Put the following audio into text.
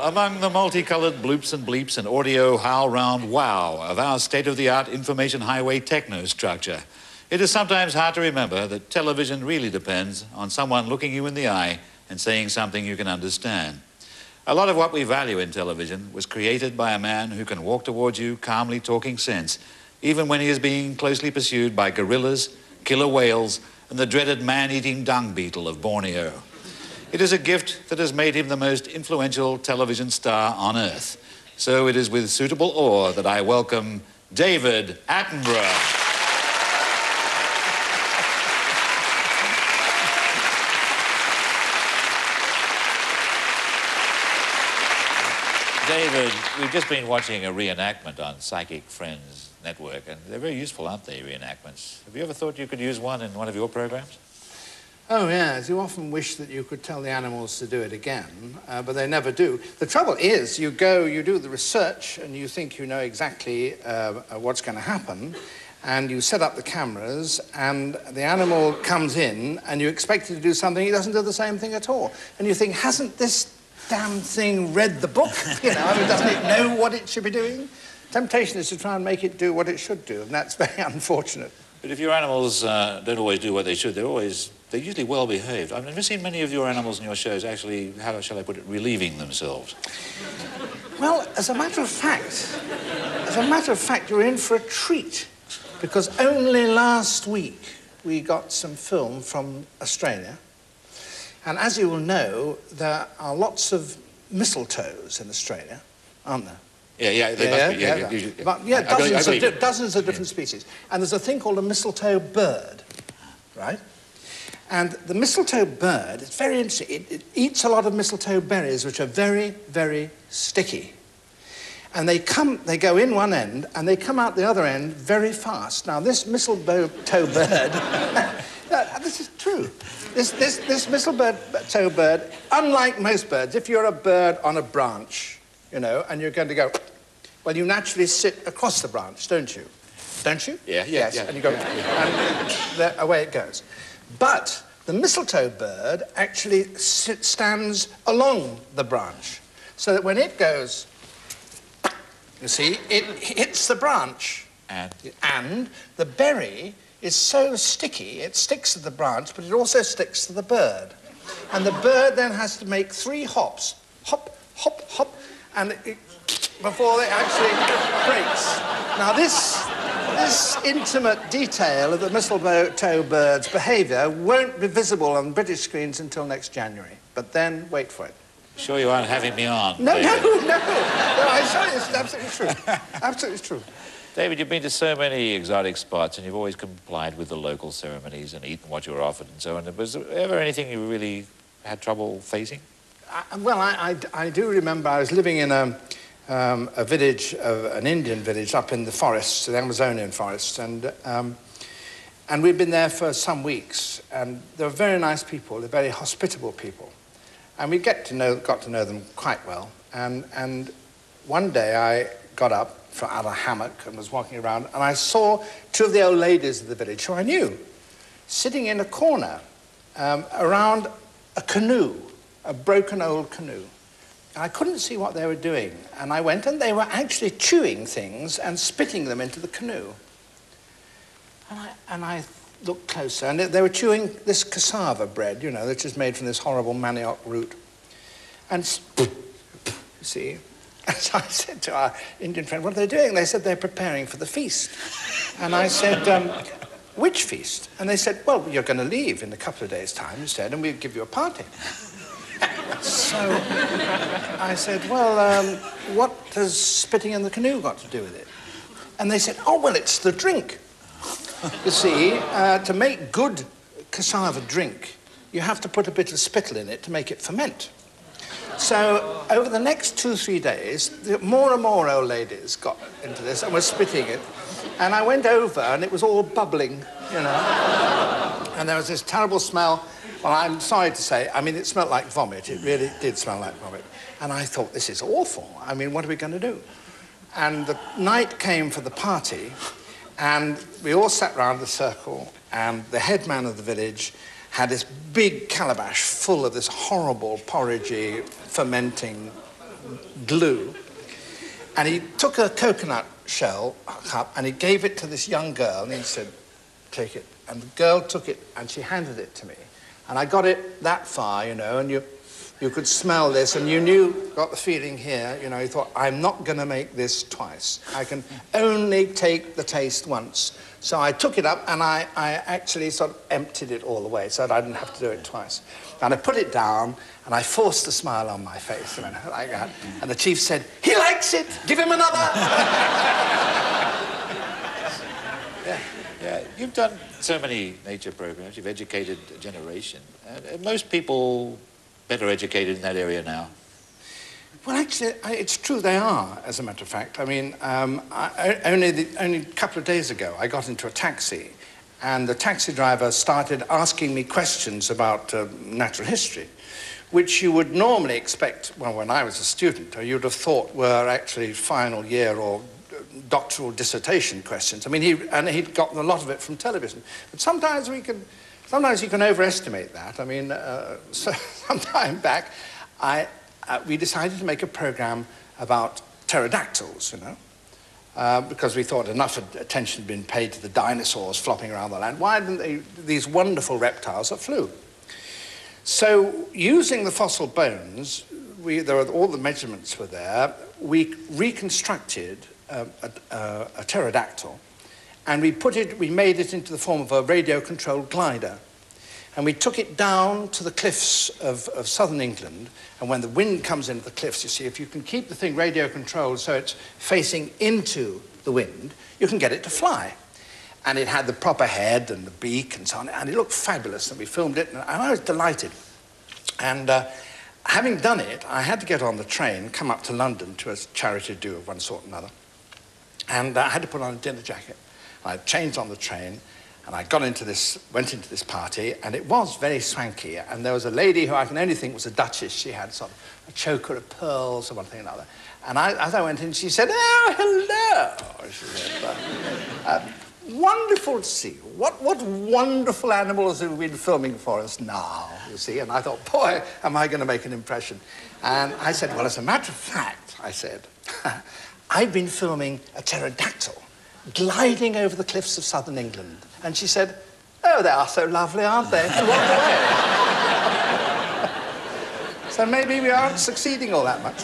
among the multicoloured bloops and bleeps and audio howl-round wow of our state-of-the-art information highway techno-structure, it is sometimes hard to remember that television really depends on someone looking you in the eye and saying something you can understand. A lot of what we value in television was created by a man who can walk towards you calmly talking sense, even when he is being closely pursued by gorillas, killer whales, and the dreaded man-eating dung beetle of Borneo. It is a gift that has made him the most influential television star on Earth. So it is with suitable awe that I welcome David Attenborough. David, we've just been watching a reenactment on Psychic Friends Network, and they're very useful, aren't they, reenactments? Have you ever thought you could use one in one of your programs? Oh, yes. You often wish that you could tell the animals to do it again, but they never do. The trouble is, you do the research, and you think you know exactly what's going to happen, and you set up the cameras, and the animal comes in, and you expect it to do something, it doesn't do the same thing at all. And you think, hasn't this damn thing read the book? You know, I mean, doesn't it know what it should be doing? Temptation is to try and make it do what it should do, and that's very unfortunate. But if your animals don't always do what they should, they're usually well behaved. I've never seen many of your animals in your shows actually, how shall I put it, relieving themselves. Well, as a matter of fact, you're in for a treat, because only last week we got some film from Australia. And as you will know, there are lots of mistletoes in Australia, aren't there? Dozens of different species. And there's a thing called a mistletoe bird, right? And the mistletoe bird, it's very interesting. It eats a lot of mistletoe berries, which are very, very sticky. And they go in one end, and they come out the other end very fast. Now, this mistletoe bird... this is true. This mistletoe bird, unlike most birds, if you're a bird on a branch, you know, and you're going to go, well, you naturally sit across the branch, don't you? Don't you? Yes. And you go, and away it goes. But the mistletoe bird actually stands along the branch, so that when it goes, you see, it hits the branch. And the berry is so sticky, it sticks to the branch, but it also sticks to the bird. And the bird then has to make 3 hops. Hop, hop, hop, and before it actually breaks. Now, this intimate detail of the mistletoe bird's behaviour won't be visible on British screens until next January. But then, wait for it. Sure you aren't having me on, No, David. no, I'm sorry, it's absolutely true. Absolutely true. David, you've been to so many exotic spots, and you've always complied with the local ceremonies and eaten what you were offered and so on. Was there ever anything you really had trouble facing? I do remember I was living in a village, an Indian village up in the forests, the Amazonian forests, and we'd been there for some weeks, and they were very nice people, they're very hospitable people, and we got to know them quite well. And one day I got up out of a hammock and was walking around, and I saw 2 of the old ladies of the village who I knew sitting in a corner around a canoe, a broken old canoe. And I couldn't see what they were doing. And I went, and they were actually chewing things and spitting them into the canoe. And I looked closer, and they were chewing this cassava bread, you know, which is made from this horrible manioc root. And, you see, so I said to our Indian friend, what are they doing? They said, they're preparing for the feast. And I said, which feast? And they said, well, you're going to leave in a couple of days' time, you said, and we'll give you a party. So I said, well, what has spitting in the canoe got to do with it? And they said, oh, well, it's the drink. You see, to make good cassava drink, you have to put a bit of spittle in it to make it ferment. So over the next 2 or 3 days, more and more old ladies got into this and were spitting it. And I went over, and it was all bubbling, you know. And there was this terrible smell. Well, I'm sorry to say, I mean, it smelled like vomit. It really did smell like vomit. And I thought, this is awful. I mean, what are we going to do? And the night came for the party, and we all sat round the circle, and the head man of the village had this big calabash full of this horrible, porridgey, fermenting glue. And he took a coconut shell cup and he gave it to this young girl and he said, take it. And the girl took it and she handed it to me. And I got it that far, you know, and you could smell this, and you got the feeling here, you know, you thought, I'm not going to make this twice. I can only take the taste once. So I took it up, and I actually sort of emptied it all the way, so that I didn't have to do it twice. And I put it down, and I forced a smile on my face, like that. And the chief said, he likes it, give him another. Yeah, you've done so many nature programs, you've educated a generation. Most people better educated in that area now. Well, actually, it's true they are, as a matter of fact. I mean, only a couple of days ago, I got into a taxi, and the taxi driver started asking me questions about natural history, which you would normally expect, well, when I was a student, or you'd have thought were actually final year or doctoral dissertation questions. I mean, he'd gotten a lot of it from television. But sometimes you can overestimate that. I mean, some time back, we decided to make a program about pterodactyls, you know, because we thought enough attention had been paid to the dinosaurs flopping around the land. Why didn't they, these wonderful reptiles that flew? So, using the fossil bones, all the measurements were there, we reconstructed a pterodactyl, and we made it into the form of a radio-controlled glider. And we took it down to the cliffs of southern England, and when the wind comes into the cliffs, you see, if you can keep the thing radio-controlled so it's facing into the wind, you can get it to fly. And it had the proper head and the beak and so on, and it looked fabulous, and we filmed it, and I was delighted. And having done it, I had to get on the train, come up to London to a charity do of one sort or another. And I had to put on a dinner jacket. I changed on the train, and I went into this party, and it was very swanky. And there was a lady who I can only think was a duchess. She had sort of a choker of pearls or one thing or another. And as I went in, she said, "Oh, hello." She said, "Wonderful to see you. What wonderful animals have you been filming for us now, you see?" And I thought, boy, am I going to make an impression. And I said, "Well, as a matter of fact," I said, "I've been filming a pterodactyl gliding over the cliffs of southern England." And she said, "Oh, they are so lovely, aren't they?" And walked away. So maybe we aren't succeeding all that much.